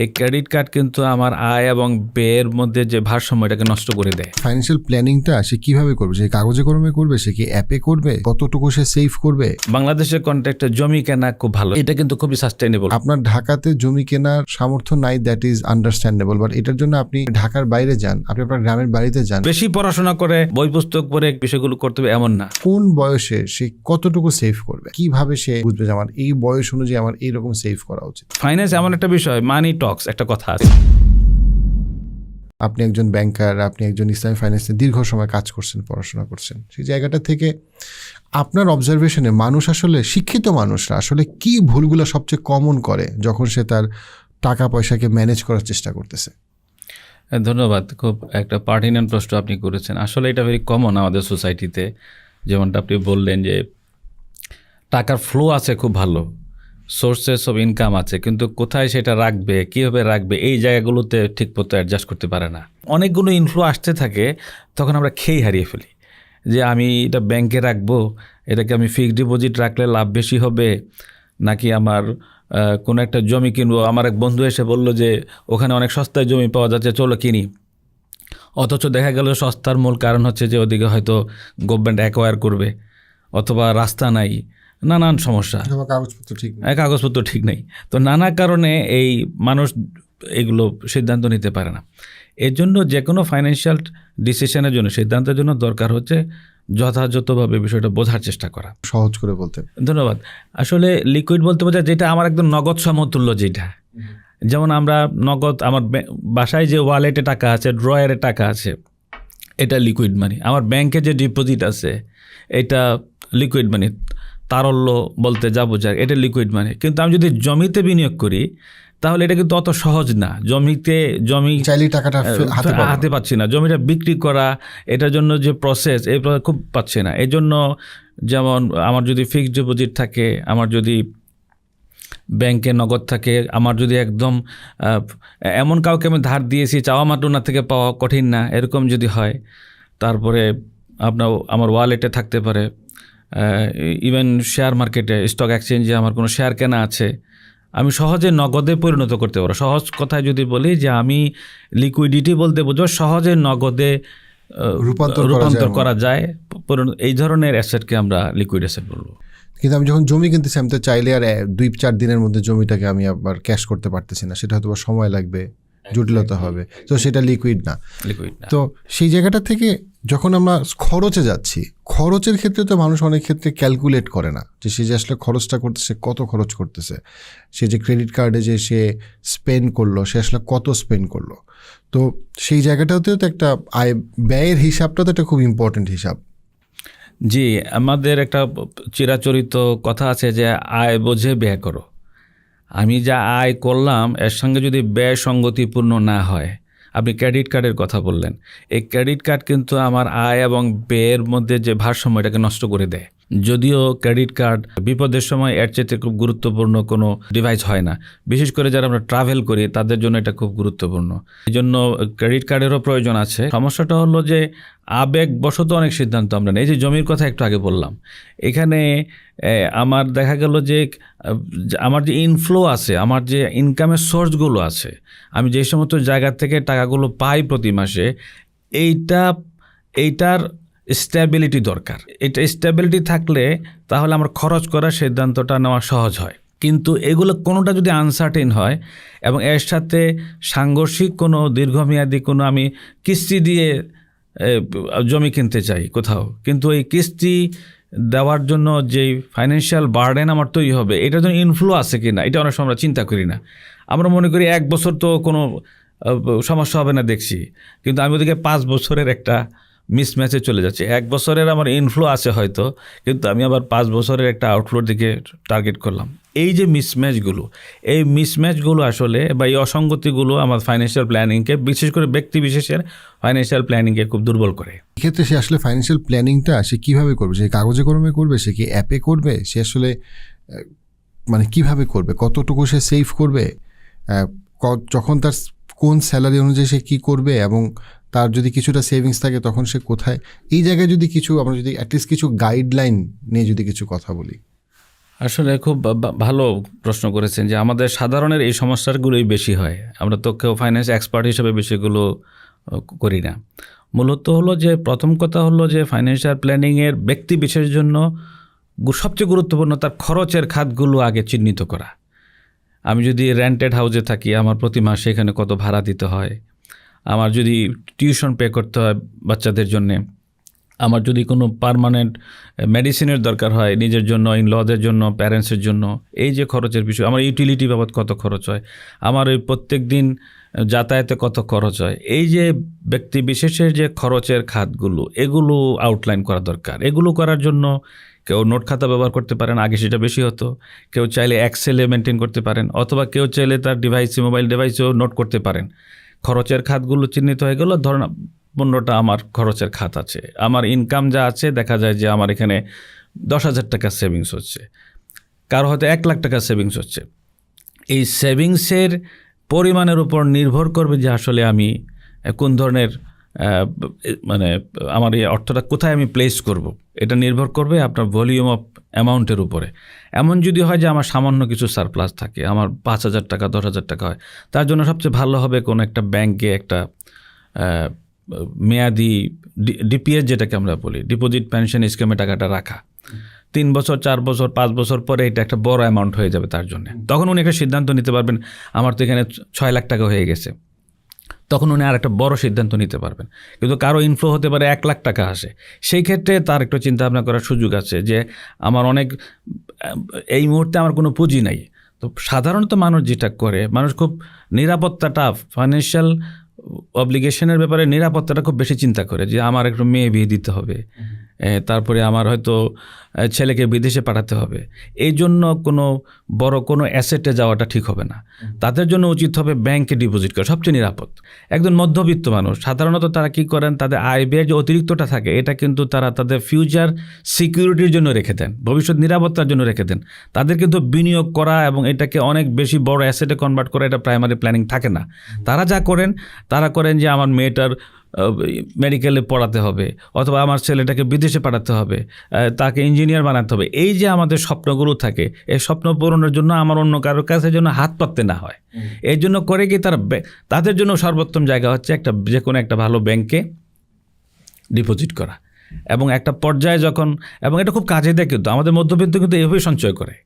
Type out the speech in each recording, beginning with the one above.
এই credit card কিন্তু আমার আয় এবং ব্যয়ের মধ্যে যে ভারসাম্য এটাকে নষ্ট করে দেয়। ফাইন্যান্সিয়াল প্ল্যানিংটা সে কিভাবে করবে? সে কাগজে কলমে করবে, সে কি অ্যাপে করবে, কতটুকু সে সেভ করবে? বাংলাদেশের কন্ট্যাক্টে জমি কেনা খুব ভালো, এটা কিন্তু খুবই সাস্টেইনেবল। আপনার ঢাকাতে জমি কেনার সামর্থ্য নাই, দ্যাট ইজ আন্ডারস্ট্যান্ডেবল, বাট এটার জন্য আপনি ঢাকার বাইরে যান, আপনি আপনার গ্রামের বাড়িতে যান। বেশি পড়াশোনা করে বই পুস্তক পড়ে বিষয়গুলো করতে হবে এমন না। কোন বয়সে সে কতটুকু সেভ করবে, কিভাবে সে বুঝবে যে আমার এই বয়স অনুযায়ী আমার এইরকম সেভ করা উচিত? ফাইন্যান্স এমন একটা বিষয়, মানি টক্স একটা কথা আছে। আপনি একজন ব্যাংকার, আপনি একজন ইসলামী ফাইন্যান্সে দীর্ঘ সময় কাজ করছেন, পড়াশোনা করছেন, সেই জায়গাটা থেকে আপনার অবজারভেশনে মানুষ আসলে, শিক্ষিত মানুষরা আসলে কি ভুলগুলো সবচেয়ে কমন করে যখন সে তার টাকা পয়সাকে ম্যানেজ করার চেষ্টা করতেছে? ধন্যবাদ, খুব একটা পার্টিনেন্ট প্রশ্ন আপনি করেছেন। আসলে এটা ভেরি কমন আমাদের সোসাইটিতে। যেমনটা আপনি বললেন যে টাকার ফ্লো আছে খুব ভালো, সোর্সেস অফ ইনকাম আছে, কিন্তু কোথায় সেটা রাখবে, কীভাবে রাখবে, এই জায়গাগুলোতে ঠিক মতো অ্যাডজাস্ট করতে পারে না। অনেকগুলো ইনফ্লো আসতে থাকে, তখন আমরা খেই হারিয়ে ফেলি যে আমি এটা ব্যাংকে রাখবো, এটাকে আমি ফিক্সড ডিপোজিট রাখলে লাভ বেশি হবে, নাকি আমার কোনো একটা জমি কিনবো। আমার এক বন্ধু এসে বলল যে ওখানে অনেক সস্তায় জমি পাওয়া যাচ্ছে, চলো কিনি। অথচ দেখা গেল সস্তার মূল কারণ হচ্ছে যে ওদিকে হয়তো গভর্নমেন্ট অ্যাকোয়ার করবে, অথবা রাস্তা নাই, নানান সমস্যা, কাগজপত্র ঠিক নেই। তো নানা কারণে এই মানুষ এগুলো সিদ্ধান্ত নিতে পারে না। এর জন্য যে কোনো ফাইন্যান্সিয়াল ডিসিশনের জন্য, সিদ্ধান্তের জন্য দরকার হচ্ছে যথাযথভাবে বিষয়টা বোঝার চেষ্টা করা। সহজ করে বলতে ধন্যবাদ। আসলে লিকুইড বলতে বোঝায় যেটা আমার একদম নগদ সমতুল্য, যেটা যেমন আমরা নগদ, আমার বাসায় যে ওয়ালেটে টাকা আছে, ড্রয়ারে টাকা আছে, এটা লিকুইড মানি। আমার ব্যাংকে যে ডিপোজিট আছে এটা লিকুইড মানি, তারল্য বলতে যা বোঝায় এটা লিকুইড মানি। কিন্তু আমি যদি জমিতে বিনিয়োগ করি তাহলে এটা কিন্তু অত সহজ না। জমি চাইলেই টাকাটা হাতে পাচ্ছি না, জমিটা বিক্রি করা, এটার জন্য যে প্রসেস, এই খুব পাচ্ছি না। এই জন্য যেমন আমার যদি ফিক্সড ডিপোজিট থাকে, আমার যদি ব্যাংকে নগদ থাকে, আমার যদি একদম এমন কাউকে আমি ধার দিয়েছি, চাওয়া মাত্র ওনার থেকে পাওয়া কঠিন না, এরকম যদি হয়, তারপরে আমার ওয়ালেটে থাকতে পারে, ইভেন শেয়ার মার্কেটে, স্টক এক্সচেঞ্জে আমার কোনো শেয়ার কেনা আছে, আমি সহজে নগদে পরিণত করতে পারবো। সহজ কথায় যদি বলি যে আমি লিকুইডিটি বলতে বুঝো সহজে নগদে রূপান্তর করা যায়, এই ধরনের অ্যাসেটকে আমরা লিকুইড অ্যাসেট বলবো। কিন্তু আমি যখন জমি কিনতেছি, আমি তো চাইলে আর 2-4 দিনের মধ্যে জমিটাকে আমি আবার ক্যাশ করতে পারতেছি না, সেটা হয়তো সময় লাগবে, জটিলতা হবে, তো সেটা লিকুইড না। তো সেই জায়গাটা থেকে যখন আমরা খরচে যাচ্ছি, খরচের ক্ষেত্রে তো মানুষ অনেক ক্ষেত্রে ক্যালকুলেট করে না যে সে যে আসলে খরচটা করতেছে, কত খরচ করতেছে, সে যে ক্রেডিট কার্ডে যে সে স্পেন্ড করলো, সে আসলে কত স্পেন্ড করলো। তো সেই জায়গাটাতেও তো একটা আয় ব্যয়ের হিসাবটা তো একটা খুব ইম্পর্টেন্ট হিসাব। জি, আমাদের একটা চিরাচরিত কথা আছে যে আয় বোঝে ব্যয় করো। আমি যা আয় করলাম এর সঙ্গে যদি ব্যয় সঙ্গতিপূর্ণ না হয়, আপনি ক্রেডিট কার্ডের কথা বললেন, এই ক্রেডিট কার্ড কিন্তু আমার আয় এবং ব্যয়ের মধ্যে যে ভারসাম্য এটাকে নষ্ট করে দেয়। যদিও ক্রেডিট কার্ড বিপদের সময় এর চেয়ে খুব গুরুত্বপূর্ণ কোনো ডিভাইস হয় না, বিশেষ করে যারা আমরা ট্রাভেল করি তাদের জন্য এটা খুব গুরুত্বপূর্ণ। এই জন্য ক্রেডিট কার্ডেরও প্রয়োজন আছে। সমস্যাটা হলো যে আবেগবশত অনেক সিদ্ধান্ত আমরা নেই। এই যে জমির কথা একটু আগে বললাম, এখানে আমার দেখা গেল যে আমার যে ইনফ্লো আছে, আমার যে ইনকামের সোর্সগুলো আছে, আমি যে সমস্ত জায়গা থেকে টাকাগুলো পাই প্রতি মাসে, এইটার স্ট্যাবিলিটি দরকার। এটা স্ট্যাবিলিটি থাকলে তাহলে আমার খরচ করার সিদ্ধান্তটা নেওয়া সহজ হয়। কিন্তু এগুলো কোনোটা যদি আনসার্টেন হয় এবং এর সাথে সাংঘর্ষিক কোনো দীর্ঘমেয়াদী কোনো, আমি কিস্তি দিয়ে জমি কিনতে চাই কোথাও, কিন্তু এই কিস্তি দেওয়ার জন্য যেই ফাইন্যান্সিয়াল বার্ডেন আমার তৈরি হবে, এটার জন্য ইনফ্লো আছে কি না, এটা অনেক সময় আমরা চিন্তা করি না। আমরা মনে করি 1 বছর তো কোনো সমস্যা হবে না দেখছি, কিন্তু আমি ওদিকে 5 বছরের একটা মিসম্যাচে চলে যাচ্ছে। 1 বছরের আমার ইনফ্লো আছে হয়তো, কিন্তু আমি আবার 5 বছরের একটা আউটফ্লোর দিকে টার্গেট করলাম। এই যে মিসম্যাচগুলো আসলে, বা এই অসঙ্গতিগুলো আমার ফাইন্যান্সিয়াল প্ল্যানিংকে, বিশেষ করে ব্যক্তি বিশেষের ফাইন্যান্সিয়াল প্ল্যানিংকে খুব দুর্বল করে। এক্ষেত্রে সে আসলে ফাইন্যান্সিয়াল প্ল্যানিংটা সে কীভাবে করবে? সে কাগজে কলমে করবে, সে কি অ্যাপে করবে, সে আসলে মানে কীভাবে করবে, কতটুকু সে সেভ করবে, যখন তার কোন স্যালারি অনুযায়ী সে কী করবে, এবং তার যদি কিছুটা সেভিংস থাকে তখন সে কোথায়, এই জায়গায় যদি কিছু আমরা যদি অ্যাটলিস্ট কিছু গাইডলাইন নিয়ে যদি কিছু কথা বলি। আসলে খুব ভালো প্রশ্ন করেছেন যে আমাদের সাধারণের এই সমস্যাগুলোই বেশি হয়। আমরা তো কেউ ফাইন্যান্স এক্সপার্ট হিসেবে বেশিগুলো করি না। মূলত হলো যে প্রথম কথা হলো যে ফাইন্যান্সিয়াল প্ল্যানিংয়ের ব্যক্তি বিশেষের জন্য সবচেয়ে গুরুত্বপূর্ণ তার খরচের খাতগুলো আগে চিহ্নিত করা। আমি যদি রেন্টেড হাউসে থাকি, আমার প্রতি মাসে এখানে কত ভাড়া দিতে হয়, আমার যদি টিউশন পে করতে হয় বাচ্চাদের জন্যে, আমার যদি কোনো পার্মানেন্ট মেডিসিনের দরকার হয় নিজের জন্য, ইনলদের জন্য, প্যারেন্টসের জন্য, এই যে খরচের বিষয়, আমার ইউটিলিটি বাবদ কত খরচ হয়, আমার ওই প্রত্যেক দিন যাতায়াতে কত খরচ হয়, এই যে ব্যক্তি বিশেষের যে খরচের খাতগুলো, এগুলো আউটলাইন করা দরকার। এগুলো করার জন্য কেউ নোট খাতা ব্যবহার করতে পারেন, আগে সেটা বেশি হতো। কেউ চাইলে এক্সেলে মেনটেন করতে পারেন, অথবা কেউ চাইলে তার ডিভাইসে, মোবাইল ডিভাইসেও নোট করতে পারেন। খরচের খাতগুলো চিহ্নিত হয়ে গেল। ধরুন 15টা আমার খরচের খাত আছে, আমার ইনকাম যা আছে দেখা যায় যে আমার এখানে 10,000 টাকা সেভিংস হচ্ছে, কারো হয়তো 1 লাখ টাকা সেভিংস হচ্ছে। এই সেভিংসের পরিমাণের উপর নির্ভর করবে যে আসলে আমি কোন ধরনের মানে আমার এই অর্থটা কোথায় আমি প্লেস করব, এটা নির্ভর করবে আপনার ভলিউম অফ অ্যামাউন্টের উপরে। এমন যদি হয় যে আমার সামান্য কিছু সারপ্লাস থাকে, আমার 5,000 টাকা 10,000 টাকা হয়, তার জন্য সবচেয়ে ভালো হবে কোনো একটা ব্যাংকে একটা মেয়াদি ডিপিএস যেটাকে আমরা বলি, ডিপোজিট পেনশন স্কিমে টাকাটা রাখা। 3 বছর 4 বছর 5 বছর পরে এটা একটা বড় অ্যামাউন্ট হয়ে যাবে তার জন্য। তখন উনি একটা সিদ্ধান্ত নিতে পারবেন, আমার তো এখানে 6 লাখ টাকা হয়ে গেছে, তখন উনি আর একটা বড় সিদ্ধান্ত নিতে পারবেন। কিন্তু কারো ইনফ্লো হতে পারে 1 লাখ টাকা আসে, সেই ক্ষেত্রে তার একটু চিন্তা ভাবনা করার সুযোগ আছে যে আমার এই মুহূর্তে আমার কোনো পুঁজি নাই। তো সাধারণত মানুষ যেটা করে, মানুষ খুব নিরাপত্তাটা, ফাইন্যান্সিয়াল অব্লিগেশনের ব্যাপারে নিরাপত্তাটা খুব বেশি চিন্তা করে, যে আমার একটু মেয়ে বিয়ে দিতে হবে, তারপরে আমার হয়তো ছেলেকে বিদেশে পাঠাতে হবে, এই জন্য বড় কোনো অ্যাসেটে যাওয়াটা ঠিক হবে না। তাদের জন্য উচিত হবে ব্যাংকে ডিপোজিট করা, সবচেয়ে নিরাপদ। একজন মধ্যবিত্ত মানুষ সাধারণত তারা কি করেন, তাদের আয় ব্যয়ের যে অতিরিক্তটা থাকে এটা কিন্তু তারা তাদের ফিউচার সিকিউরিটির জন্য রেখে দেন, ভবিষ্যৎ নিরাপত্তার জন্য রেখে দেন। তাদের কিন্তু বিনিয়োগ করা এবং এটাকে অনেক বেশি বড় অ্যাসেটে কনভার্ট করা, এটা প্রাইমারি প্ল্যানিং থাকে না। তারা যা করেন, তারা করেন যে আমার মেয়েটার মেডিকেলে পড়াতে হবে, অথবা আমার ছেলেটাকে বিদেশে পাঠাতে হবে, তাকে ইঞ্জিনিয়ার বানাতে হবে। এই যে আমাদের স্বপ্নগুলো থাকে, এই স্বপ্ন পূরণের জন্য আমার অন্য কারোর কাছে যেন হাত পাততে না হয়, এই জন্য করে কি তাদের জন্য সর্বোত্তম জায়গা হচ্ছে যে কোনো একটা ভালো ব্যাংকে ডিপোজিট করা। এবং একটা পর্যায়ে যখন, এবং এটা খুব কাজে দেয়, কিন্তু আমাদের মধ্যবিত্ত কিন্তু এভাবেই সঞ্চয় করে।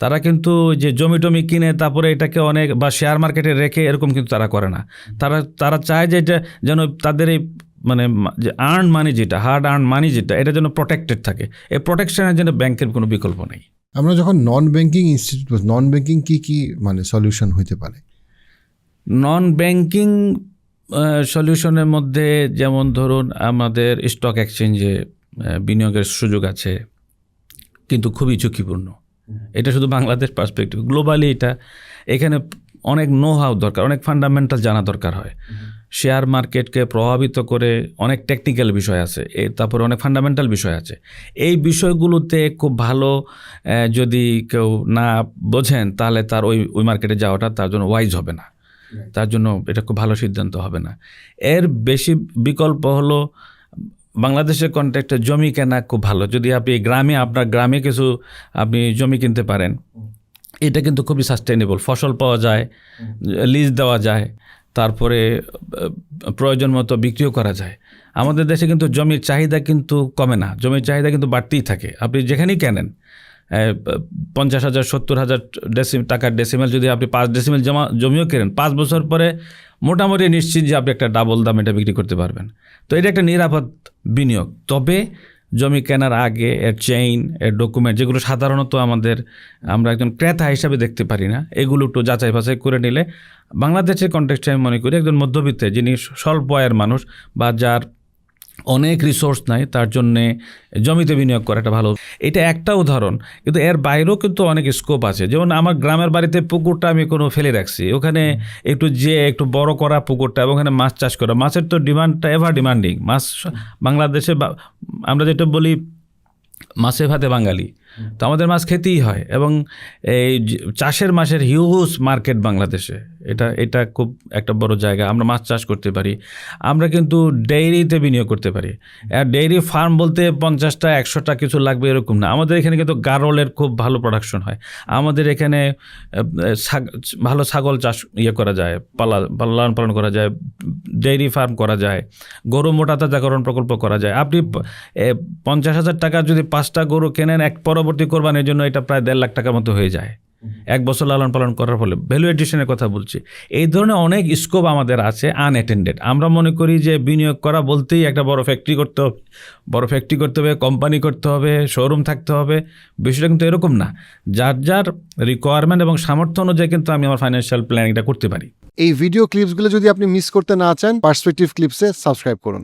তারা কিন্তু যে জমি টমি কিনে তারপরে এটাকে অনেক বা শেয়ার মার্কেটে রেখে এরকম কিন্তু তারা করে না। তারা চায় যে এটা যেন তাদের এই মানে যে আর্ন মানি, যেটা হার্ড আর্ন মানি, যেটা এটা যেন প্রোটেক্টেড থাকে। এই প্রোটেকশনের জন্য ব্যাংকের কোনো বিকল্প নেই। আমরা যখন non banking institute, non banking কি মানে সলিউশন হতে পারে? নন ব্যাংকিং সলিউশনের মধ্যে যেমন ধরুন আমাদের স্টক এক্সচেঞ্জে বিনিয়োগের সুযোগ আছে, কিন্তু খুবই ঝুঁকিপূর্ণ। এটা শুধু বাংলাদেশ পার্সপেক্টিভ, গ্লোবালি এখানে অনেক নো হাউ দরকার, অনেক ফান্ডামেন্টাল জানা দরকার হয়। শেয়ার মার্কেটকে প্রভাবিত করে অনেক টেকনিক্যাল বিষয় আছে, তারপরে অনেক ফান্ডামেন্টাল বিষয় আছে। এই বিষয়গুলোতে খুব ভালো যদি কেউ না বোঝেন, তাহলে তার ওই মার্কেটে যাওয়াটা তার জন্য ওয়াইজ হবে না, তার জন্য এটা খুব ভালো সিদ্ধান্ত হবে না। এর বেশি বিকল্প হলো বাংলাদেশের কন্টেক্সটে জমি কেনা খুব ভালো। যদি আপনি আপনার গ্রামে কিছু আপনি জমি কিনতে পারেন, এটা কিন্তু খুবই সাস্টেনেবল, ফসল পাওয়া যায়, লিজ দেওয়া যায়, তারপরে প্রয়োজন মতো বিক্রিও করা যায়। আমাদের দেশে কিন্তু জমির চাহিদা কিন্তু কমে না, জমির চাহিদা কিন্তু বাড়তেই থাকে। আপনি যেখানেই কেনেন 50,000 70,000 টাকার ডেসিমেল যদি আপনি 5 ডেসিমেল জমিও কেনেন, 5 বছর পরে মোটামুটি নিশ্চিত যে আপনি একটা ডাবল দাম এটা বিক্রি করতে পারবেন। তো এটা একটা নিরাপদ বিনিয়োগ। তবে জমি কেনার আগে এর চেইন, এর ডকুমেন্ট, যেগুলো সাধারণত আমরা একজন ক্রেতা হিসাবে দেখতে পারি না, এগুলো একটু যাচাই বাছাই করে নিলে বাংলাদেশের কনটেক্সটে আমি মনে করি একজন মধ্যবিত্তে, যিনি স্বল্প আয়ের মানুষ বা যার অনেক রিসোর্স নাই, তার জন্যে জমিতে বিনিয়োগ করা একটা ভালো। এটা একটা উদাহরণ, কিন্তু এর বাইরেও কিন্তু অনেক স্কোপ আছে। যেমন আমার গ্রামের বাড়িতে পুকুরটা আমি ফেলে রাখছি, ওখানে একটু বড় করা পুকুরটা এবং ওখানে মাছ চাষ করা। মাছের তো ডিমান্ডটা এভার ডিমান্ডিং। মাছ বাংলাদেশে আমরা যেটা বলি মাছে ভাতে বাঙালি, তো আমাদের মাছ খেতেই হয়, এবং এই চাষের মাছের হিউজ মার্কেট বাংলাদেশে, এটা খুব একটা বড় জায়গা। আমরা মাছ চাষ করতে পারি, আমরা কিন্তু ডেইরিতে বিনিয়োগ করতে পারি। আর ডেইরি ফার্ম বলতে 50টা 100টা কিছু লাগবে এরকম না, আমাদের এখানে কিন্তু গারলের খুব ভালো প্রোডাকশন হয়। আমাদের এখানে ভালো ছাগল চাষ করা যায়, লালন পালন করা যায়, ডেইরি ফার্ম করা যায়, গরু মোটা তাজাকরণ প্রকল্প করা যায়। আপনি 50,000 টাকা যদি 5টা গরু কেনেন, এক পরবর্তী কোরবানির জন্য এটা প্রায় 1.5 লাখ টাকার মতো হয়ে যায় 1 বছর লালন পালন করার ফলে। ভ্যালু এডিশনের কথা বলছি। এই ধরনের অনেক স্কোপ আমাদের আছে আনঅ্যাটেন্ডেড। আমরা মনে করি যে বিনিয়োগ করা বলতেই একটা বড় ফ্যাক্টরি করতে হবে, কোম্পানি করতে হবে, শোরুম থাকতে হবে। বিষয়টা কিন্তু এরকম না। যার যার রিকোয়ারমেন্ট এবং সামর্থ্য অনুযায়ী কিন্তু আমি আমার ফাইন্যান্সিয়াল প্ল্যানিংটা করতে পারি। এই ভিডিও ক্লিপসগুলো যদি আপনি মিস করতে না চান, পার্সপেক্টিভ ক্লিপসে সাবস্ক্রাইব করুন।